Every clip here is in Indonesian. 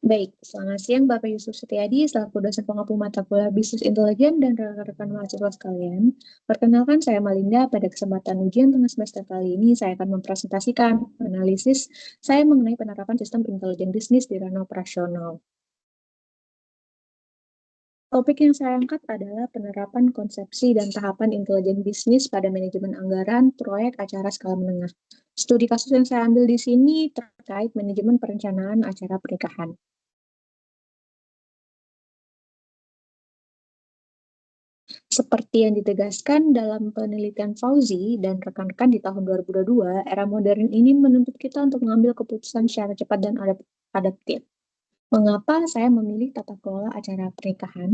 Baik, selamat siang Bapak Yusuf Setiadi, selaku dosen pengampu mata kuliah Bisnis Intelijen dan rekan-rekan mahasiswa sekalian. Perkenalkan, saya Malinda. Pada kesempatan ujian tengah semester kali ini, saya akan mempresentasikan analisis saya mengenai penerapan sistem intelijen bisnis di ranah operasional. Topik yang saya angkat adalah penerapan konsepsi dan tahapan intelijen bisnis pada manajemen anggaran, proyek, acara skala menengah. Studi kasus yang saya ambil di sini terkait manajemen perencanaan acara pernikahan. Seperti yang ditegaskan dalam penelitian Fauzi dan rekan-rekan di tahun 2022, era modern ini menuntut kita untuk mengambil keputusan secara cepat dan adaptif. Mengapa saya memilih tata kelola acara pernikahan?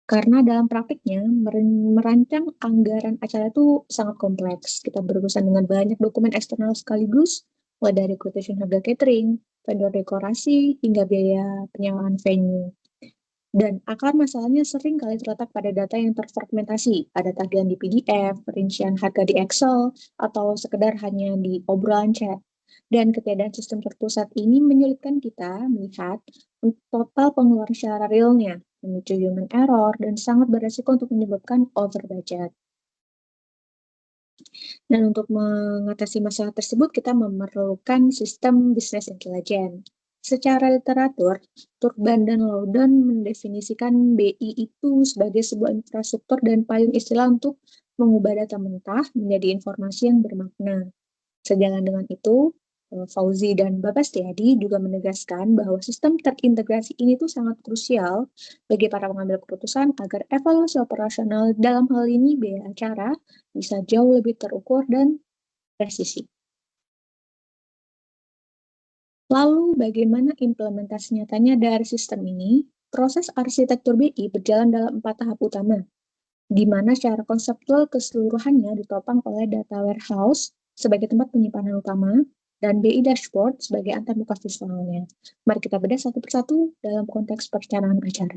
Karena dalam praktiknya, merancang anggaran acara itu sangat kompleks. Kita berurusan dengan banyak dokumen eksternal sekaligus, mulai dari quotation harga catering, vendor dekorasi, hingga biaya penyewaan venue. Dan akar masalahnya sering kali terletak pada data yang terfragmentasi, ada tagihan di PDF, perincian harga di Excel, atau sekedar hanya di obrolan chat. Dan ketiadaan sistem terpusat ini menyulitkan kita melihat total pengeluaran secara realnya, memicu human error, dan sangat beresiko untuk menyebabkan over budget. Dan untuk mengatasi masalah tersebut, kita memerlukan sistem bisnis intelijen. Secara literatur, Turban dan Loudon mendefinisikan BI itu sebagai sebuah infrastruktur dan payung istilah untuk mengubah data mentah menjadi informasi yang bermakna. Sejalan dengan itu, Fauzi dan Bapak Setiadi juga menegaskan bahwa sistem terintegrasi ini tuh sangat krusial bagi para pengambil keputusan agar evaluasi operasional dalam hal ini biaya acara bisa jauh lebih terukur dan presisi. Lalu bagaimana implementasi nyatanya dari sistem ini? Proses arsitektur BI berjalan dalam 4 tahap utama, di mana secara konseptual keseluruhannya ditopang oleh data warehouse sebagai tempat penyimpanan utama dan BI dashboard sebagai antarmuka visualnya. Mari kita bedah satu persatu dalam konteks perencanaan acara.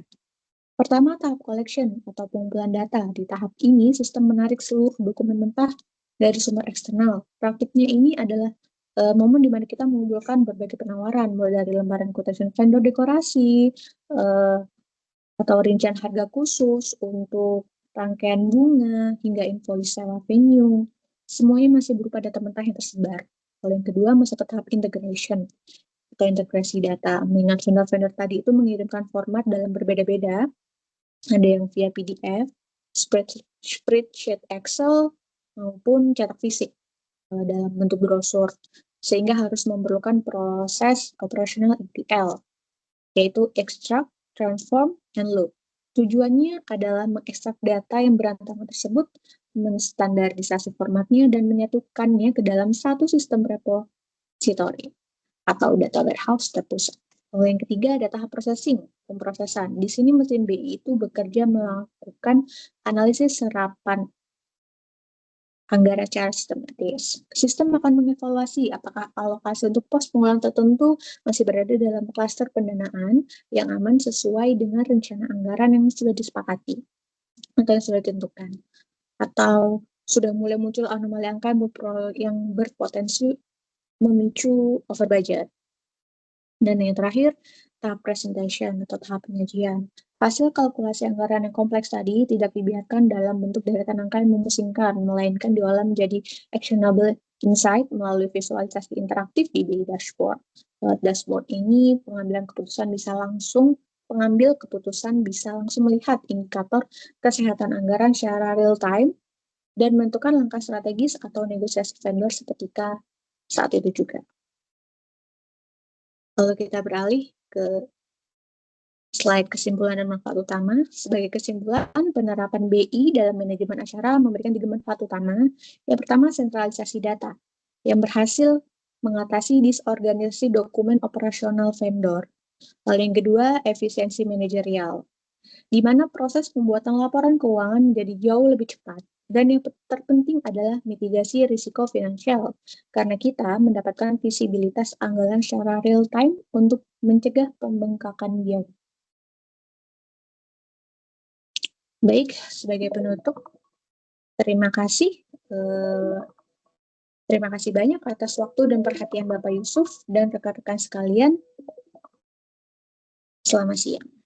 Pertama, tahap collection atau pengumpulan data. Di tahap ini, sistem menarik seluruh dokumen mentah dari sumber eksternal. Praktiknya ini adalah momen di mana kita mengumpulkan berbagai penawaran, mulai dari lembaran quotation vendor dekorasi, atau rincian harga khusus untuk rangkaian bunga, hingga invoice sewa venue. Semuanya masih berupa data mentah yang tersebar. Lalu yang kedua, masuk ke tahap integration atau integrasi data. Mengingat vendor-vendor tadi itu mengirimkan format dalam berbeda-beda, ada yang via PDF, spreadsheet Excel, maupun cetak fisik dalam bentuk brosur, sehingga harus memerlukan proses operasional ETL, yaitu extract, transform, and load. Tujuannya adalah mengekstrak data yang berantakan tersebut, menstandarisasi formatnya, dan menyatukannya ke dalam satu sistem repository atau data warehouse terpusat. Lalu yang ketiga ada tahap processing, pemrosesan. Di sini mesin BI itu bekerja melakukan analisis serapan anggaran secara sistematis. Sistem akan mengevaluasi apakah alokasi untuk pos pengeluaran tertentu masih berada dalam klaster pendanaan yang aman sesuai dengan rencana anggaran yang sudah disepakati atau yang sudah ditentukan. Atau sudah mulai muncul anomali angka yang berpotensi memicu over budget. Dan yang terakhir, tahap presentation atau tahap penyajian. Hasil kalkulasi anggaran yang kompleks tadi tidak dibiarkan dalam bentuk deretan angka yang memusingkan, melainkan diolah menjadi actionable insight melalui visualisasi interaktif di BI dashboard. Lewat dashboard ini, pengambil keputusan bisa langsung melihat indikator kesehatan anggaran secara real time dan menentukan langkah strategis atau negosiasi vendor seketika saat itu juga. Lalu kita beralih ke slide kesimpulan dan manfaat utama. Sebagai kesimpulan, penerapan BI dalam manajemen acara memberikan 3 manfaat utama. Yang pertama, sentralisasi data yang berhasil mengatasi disorganisasi dokumen operasional vendor. Lalu yang kedua, efisiensi manajerial, di mana proses pembuatan laporan keuangan menjadi jauh lebih cepat. Dan yang terpenting adalah mitigasi risiko finansial, karena kita mendapatkan visibilitas anggaran secara real time untuk mencegah pembengkakan biaya. Baik, sebagai penutup, terima kasih. Terima kasih banyak atas waktu dan perhatian Bapak Yusuf dan rekan-rekan sekalian. Selamat siang.